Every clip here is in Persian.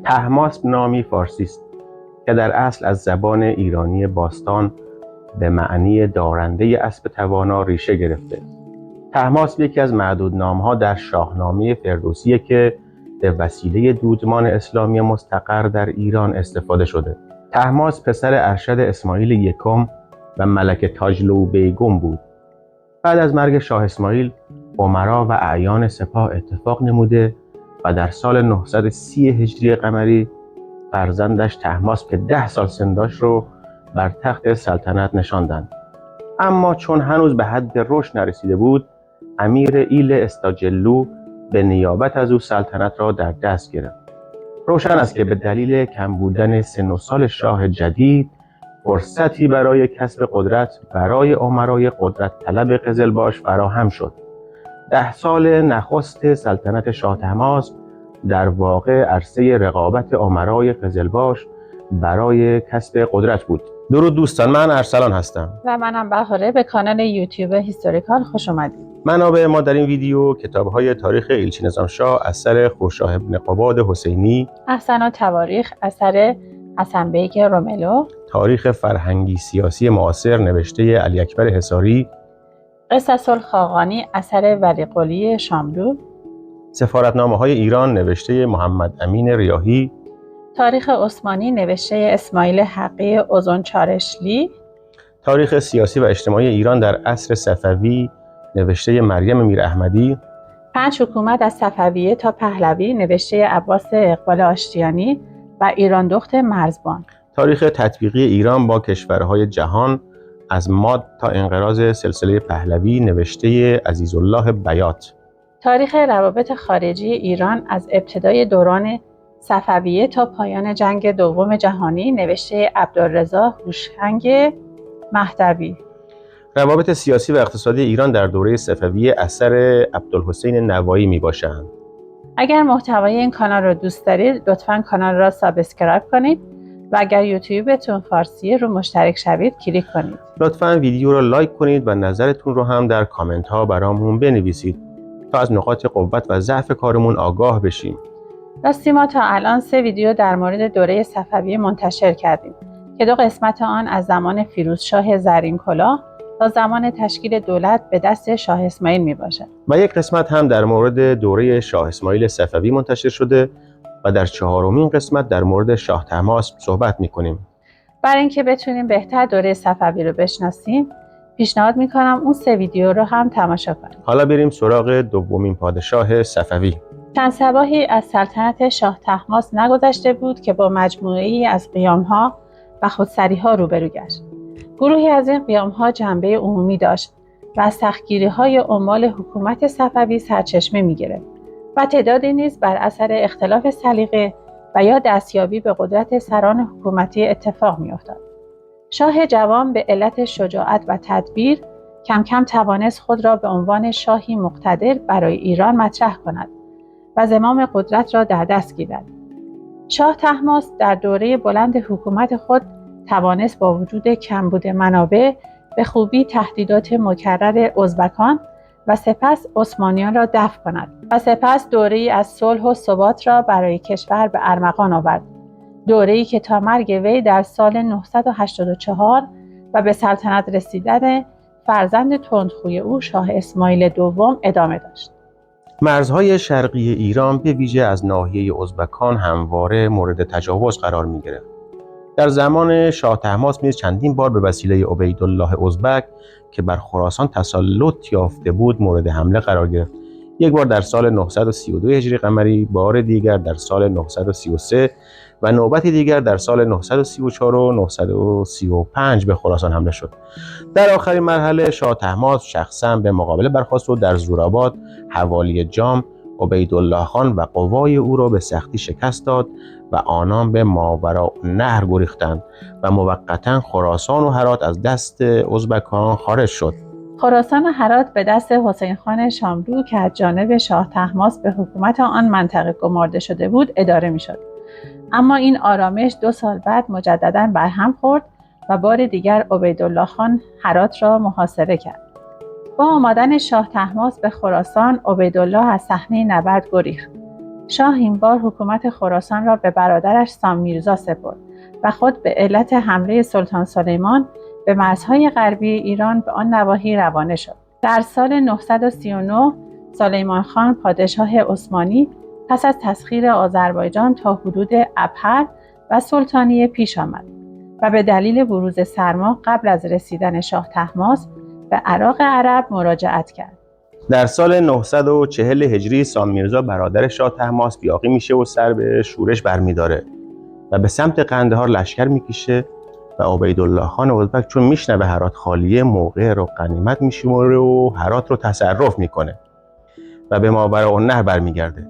طهماسب نامی فارسی است که در اصل از زبان ایرانی باستان به معنی دارنده اسب توانا ریشه گرفته. طهماسب یکی از معدود نام‌ها در شاهنامه فردوسیه که به وسیله دودمان اسلامی مستقر در ایران استفاده شده. طهماسب پسر ارشد اسماعیل یکم و ملکه تاجلو بیگم بود. بعد از مرگ شاه اسماعیل، امرا و اعیان سپاه اتفاق نموده و در سال 930 هجری قمری فرزندش طهماسب که 10 سال سن داشت رو بر تخت سلطنت نشاندند. اما چون هنوز به حد رشد نرسیده بود، امیر ایل استاجلو به نیابت از او سلطنت را در دست گرفت. روشن است که به دلیل کم بودن سن و سال شاه جدید، فرصتی برای کسب قدرت برای امرای قدرت طلب قزلباش فراهم شد. 10 سال نخست سلطنت شاه طهماسب در واقع عرصه رقابت امرای قزلباش برای کسب قدرت بود. درود دوستان، من ارسلان هستم و منم بهاره. به کانال یوتیوب هیستوریکال خوش اومدید. منابع ما در این ویدیو کتاب‌های تاریخ ایلچی نظامشاه اثر خورشاه ابن قباد حسینی، احسن تواریخ اثر حسن بیک روملو، تاریخ فرهنگی سیاسی معاصر نوشته علی اکبر حصاری، قصص الخاقانی اثر ولی قلی شاملو، سفارتنامه‌های ایران نوشته محمد امین ریاحی، تاریخ عثمانی نوشته اسماعیل حقی اوزنچارشلی، تاریخ سیاسی و اجتماعی ایران در عصر صفوی نوشته مریم میراحمدی، 5 حکومت از صفویه تا پهلوی نوشته عباس اقبال آشتیانی و ایران دخت مرزبان، تاریخ تطبیقی ایران با کشورهای جهان از ماد تا انقراض سلسله پهلوی نوشته عزیزالله بیات، تاریخ روابط خارجی ایران از ابتدای دوران صفویه تا پایان جنگ دوم جهانی نوشته عبدالرضا هوشنگ مهدوی، روابط سیاسی و اقتصادی ایران در دوره صفویه اثر عبدالحسین نوایی میباشند. اگر محتوای این کانال رو دوست دارید لطفاً کانال را سابسکرایب کنید و اگر یوتیوبتون فارسیه رو مشترک شوید کلیک کنید. لطفاً ویدیو رو لایک کنید و نظرتون رو هم در کامنت ها برامون بنویسید تا از نقاط قوت و ضعف کارمون آگاه بشیم. راستی ما تا الان 3 ویدیو در مورد دوره صفویه منتشر کردیم که 2 قسمت آن از زمان فیروزشاه زرین کلاه تا زمان تشکیل دولت به دست شاه اسماعیل می باشد. و یک قسمت هم در مورد دوره شاه اسماعیل صفوی منتشر شده و در 4مین قسمت در مورد شاه طهماسب صحبت می کنیم. برای اینکه بتونیم بهتر دوره صفوی رو بشناسیم پیشنهاد می کنم اون 3 ویدیو رو هم تماشا کنیم. حالا بریم سراغ دومین پادشاه صفوی. چند صباحی از سلطنت شاه طهماسب نگذشته بود که با مجموعه‌ای از قیام‌ها و خودسری‌ها روبرو گشت. گروهی از این قیام‌ها جنبه عمومی داشت و از سختگیری‌های عمال حکومت صفوی سرچشمه می‌گرفت و تعدادی نیز بر اثر اختلاف سلیقه و یا دستیابی به قدرت سران حکومتی اتفاق می‌افتاد. شاه جوان به علت شجاعت و تدبیر کم کم توانست خود را به عنوان شاهی مقتدر برای ایران مطرح کند و زمام قدرت را در دست گیرد. شاه طهماسب در دوره بلند حکومت خود توانست با وجود کمبود منابع به خوبی تهدیدات مکرر ازبکان و سپس عثمانیان را دفع کند و سپس دوره‌ای از صلح و ثبات را برای کشور به ارمغان آورد. دوره‌ای که تا مرگ وی در سال 984 و به سلطنت رسیدن فرزند تندخوی او شاه اسماعیل دوم ادامه داشت. مرزهای شرقی ایران به ویژه از ناحیه ازبکان همواره مورد تجاوز قرار می گرفت. در زمان شاه طهماسب نیز چندین بار به وسیله عبیدالله ازبک که بر خراسان تسلط یافته بود مورد حمله قرار گرفت. یک بار در سال 932 هجری قمری، بار دیگر در سال 933 و نوبتی دیگر در سال 934 و 935 به خراسان حمله شد. در آخرین مرحله شاه طهماسب شخصا به مقابله برخاست و در زورآباد حوالی جام عبیدالله خان و قوای او را به سختی شکست داد و آنان به ماوراءالنهر گریختند و موقتا خراسان و هرات از دست ازبکان خارج شد. خراسان و هرات به دست حسین خان شاملو که از جانب شاه طهماسب به حکومت آن منطقه گمارده شده بود اداره می‌شد. اما این آرامش 2 سال بعد مجدداً برهم خورد و بار دیگر عبیدالله خان هرات را محاصره کرد. با آمدن شاه طهماسب به خراسان، عبیدالله از صحنه نبرد گریخت. شاه این بار حکومت خراسان را به برادرش سام میرزا سپرد و خود به علت حمله سلطان سلیمان به مرزهای غربی ایران به آن نواحی روانه شد. در سال 939 سلیمان خان پادشاه عثمانی پس از تسخیر آذربایجان تا حدود ابهر و سلطانیه پیش آمد و به دلیل بروز سرما قبل از رسیدن شاه طهماسب به عراق عرب مراجعت کرد. در سال 940 هجری سام میرزا برادر شاه طهماسب یاغی میشه و سر به شورش برمیداره و به سمت قندهار لشکر میکشه و عبیدالله خان ازبک چون میشنوه هرات خالیه موقع رو غنیمت میشماره و هرات رو تصرف میکنه و به ماوراءالنهر برمیگرده.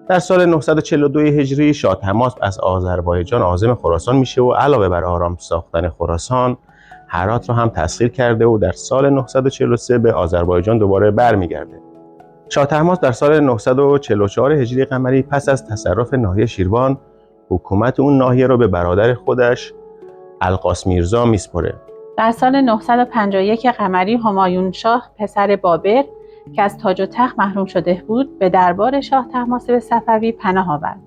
در سال 942 هجری شاه طهماسب از آذربایجان عازم خراسان میشه و علاوه بر آرام ساختن خراسان هرات رو هم تسخیر کرده و در سال 943 به آذربایجان دوباره برمیگرده. شاه طهماسب در سال 944 هجری قمری پس از تصرف ناحیه شیروان حکومت اون ناحیه رو به برادر خودش القاس میرزا میسپره. در سال 951 قمری همایون شاه پسر بابر که از تاج و تخت محروم شده بود به دربار شاه طهماسب صفوی پناه آورد.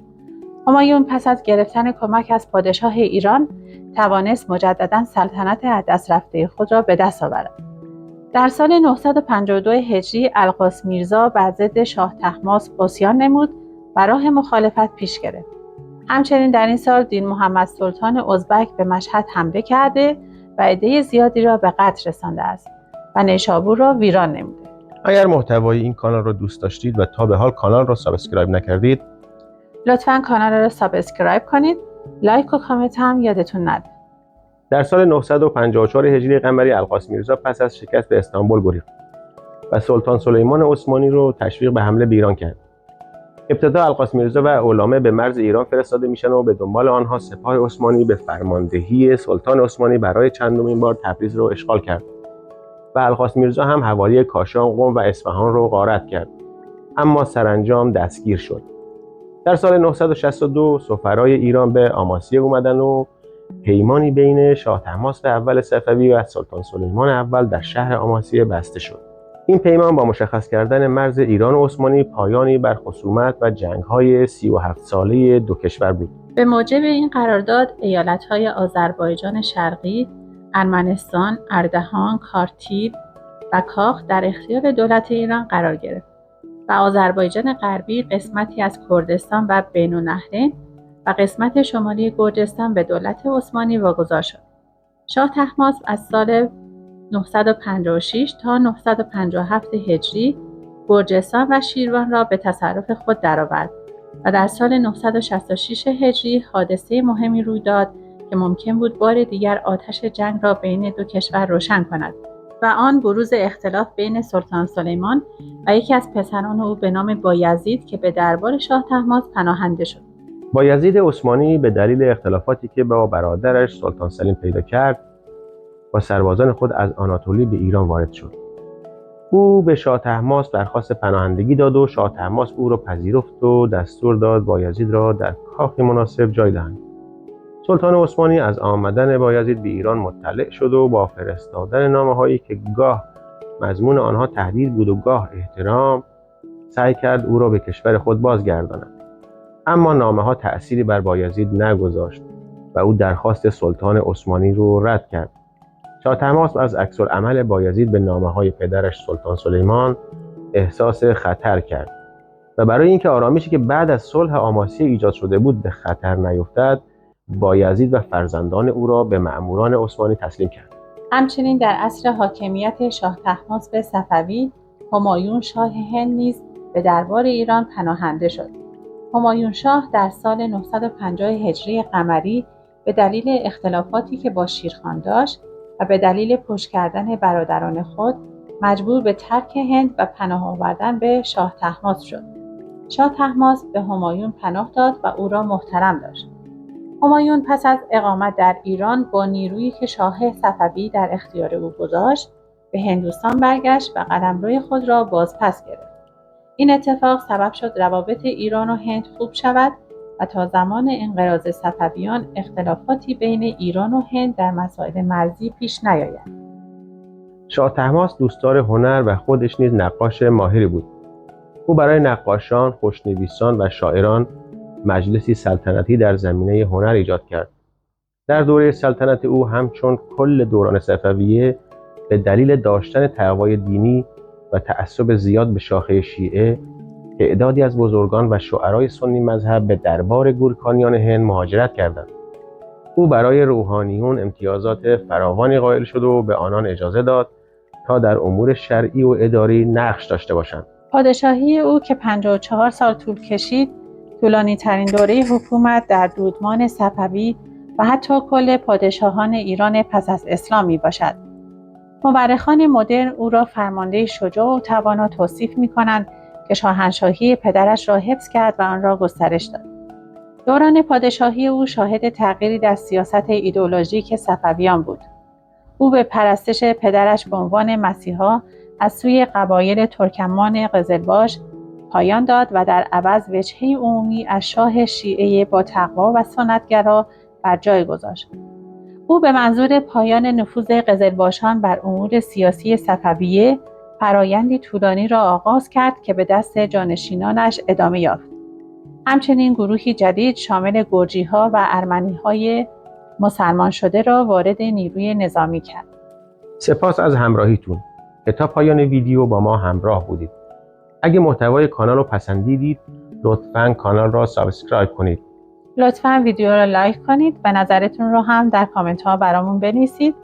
همایون پس از گرفتن کمک از پادشاه ایران توانست مجددا سلطنت از دست رفته خود را به دست آورد. در سال 952 هجری القاس میرزا بر ضد شاه طهماسب عصیان نمود و راه مخالفت پیش گرفت. همچنین در این سال دین محمد سلطان ازبک به مشهد حمله کرده و عده زیادی را به قتل رسانده است و نیشابور را ویران نموده. اگر محتوای این کانال رو دوست داشتید و تا به حال کانال رو سابسکرایب نکردید، لطفاً کانال را سابسکرایب کنید. لایک و کامنت هم یادتون نره. در سال 954 هجری قمری القاس میرزا پس از شکست به استانبول گریخت و سلطان سلیمان عثمانی رو تشویق به حمله به ایران کرد. ابتدا القاس میرزا و علامه به مرز ایران فرستاده میشن و به دنبال آنها سپاه عثمانی به فرماندهی سلطان عثمانی برای چندمین بار تبریز رو اشغال کرد و القاس میرزا هم حوالی کاشان، قم و اصفهان رو غارت کرد، اما سرانجام دستگیر شد. در سال 962 سفرای ایران به آماسیه اومدن و پیمانی بین شاه طهماسب اول صفوی و سلطان سلیمان اول در شهر آماسیه بسته شد. این پیمان با مشخص کردن مرز ایران و عثمانی پایانی بر خصومت و جنگ‌های 37 ساله دو کشور بود. به موجب این قرارداد ایالت‌های آذربایجان شرقی، ارمنستان، اردهان، کارتیب و کاخ در اختیار دولت ایران قرار گرفت و آذربایجان غربی قسمتی از کردستان و بین‌النهرین و قسمت شمالی گرجستان به دولت عثمانی واگذار شد. شاه طهماسب از سال 956 تا 957 هجری گرجستان و شیروان را به تصرف خود درآورد و در سال 966 هجری حادثه مهمی روی داد که ممکن بود بار دیگر آتش جنگ را بین دو کشور روشن کند و آن بروز اختلاف بین سلطان سلیمان و یکی از پسران او به نام بایزید که به دربار شاه طهماسب پناهنده شد. بایزید عثمانی به دلیل اختلافاتی که با برادرش سلطان سلیم پیدا کرد با سربازان خود از آناتولی به ایران وارد شد. او به شاه طهماسب درخواست پناهندگی داد و شاه طهماسب او را پذیرفت و دستور داد بایزید را در کاخی مناسب جای دهند. سلطان عثمانی از آمدن بایزید به ایران مطلع شد و با فرستادن نامه‌هایی که گاه مضمون آنها تهدید بود و گاه احترام سعی کرد او را به کشور خود بازگرداند. اما نامه‌ها تأثیری بر بایزید نگذاشت و او درخواست سلطان عثمانی را رد کرد. شاه طهماسب از عکس‌العمل بایزید به نامه‌های پدرش سلطان سلیمان احساس خطر کرد و برای اینکه آرامشی که بعد از صلح آماسیه ایجاد شده بود به خطر نیفتد، بایزید و فرزندان او را به مأموران عثمانی تسلیم کرد. همچنین در عصر حاکمیت شاه طهماسب صفوی، همایون شاه هند نیز به دربار ایران پناهنده شد. همایون شاه در سال 950 هجری قمری به دلیل اختلافاتی که با شیرخان داشت و به دلیل پشت کردن برادران خود مجبور به ترک هند و پناه آوردن به شاه طهماسب شد. شاه طهماسب به همایون پناه داد و او را محترم داشت. همایون پس از اقامت در ایران با نیرویی که شاه صفوی در اختیار او گذاشت به هندوستان برگشت و قلمرو خود را بازپس گرفت. این اتفاق سبب شد روابط ایران و هند خوب شود و تا زمان انقراض صفویان اختلافاتی بین ایران و هند در مسائل مرزی پیش نیاید. شاه طهماسب دوستدار هنر و خودش نیز نقاش ماهری بود. او برای نقاشان، خوشنویسان و شاعران مجلسی سلطنتی در زمینه هنر ایجاد کرد. در دوره سلطنت او همچون کل دوران صفویه به دلیل داشتن تقوای دینی و تعصب زیاد به شاخه شیعه، تعدادی از بزرگان و شعرای سنی مذهب به دربار گورکانیان هند مهاجرت کردند. او برای روحانیون امتیازات فراوانی قائل شد و به آنان اجازه داد تا در امور شرعی و اداری نقش داشته باشند. پادشاهی او که 54 سال طول کشید، طولانی ترین دوره حکومت در دودمان صفوی و حتی کل پادشاهان ایران پس از اسلام می باشد. مورخان مدرن او را فرمانده شجاع و توانا توصیف می کنند که شاهنشاهی پدرش را حفظ کرد و آن را گسترش داد. دوران پادشاهی او شاهد تغییری در سیاست ایدئولوژیک صفویان بود. او به پرستش پدرش به عنوان مسیحا از سوی قبایل ترکمان قزلباش پایان داد و در عوض وجهه عمومی از شاه شیعه با تقوا و سنتگرا بر جای گذاشت. او به منظور پایان نفوذ قزلباشان بر امور سیاسی صفویه فرایندی طولانی را آغاز کرد که به دست جانشینانش ادامه یافت. همچنین گروهی جدید شامل گرجی‌ها و ارمنی‌های مسلمان شده را وارد نیروی نظامی کرد. سپاس از همراهیتون که تا پایان ویدیو با ما همراه بودید. اگه محتوای کانال رو پسندیدید، لطفاً کانال را سابسکرایب کنید. لطفاً ویدیو را لایک کنید و نظرتون رو هم در کامنت ها برامون بنویسید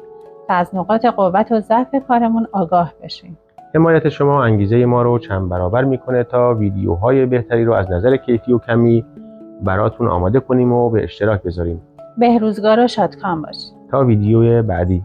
تا از نقاط قوت و ضعف کارمون آگاه بشیم. حمایت شما انگیزه ما رو چند برابر میکنه تا ویدیوهای بهتری رو از نظر کیفی و کمی براتون آماده کنیم و به اشتراک بذاریم. بهروزگار و شادکام باشید. تا ویدیو بعدی.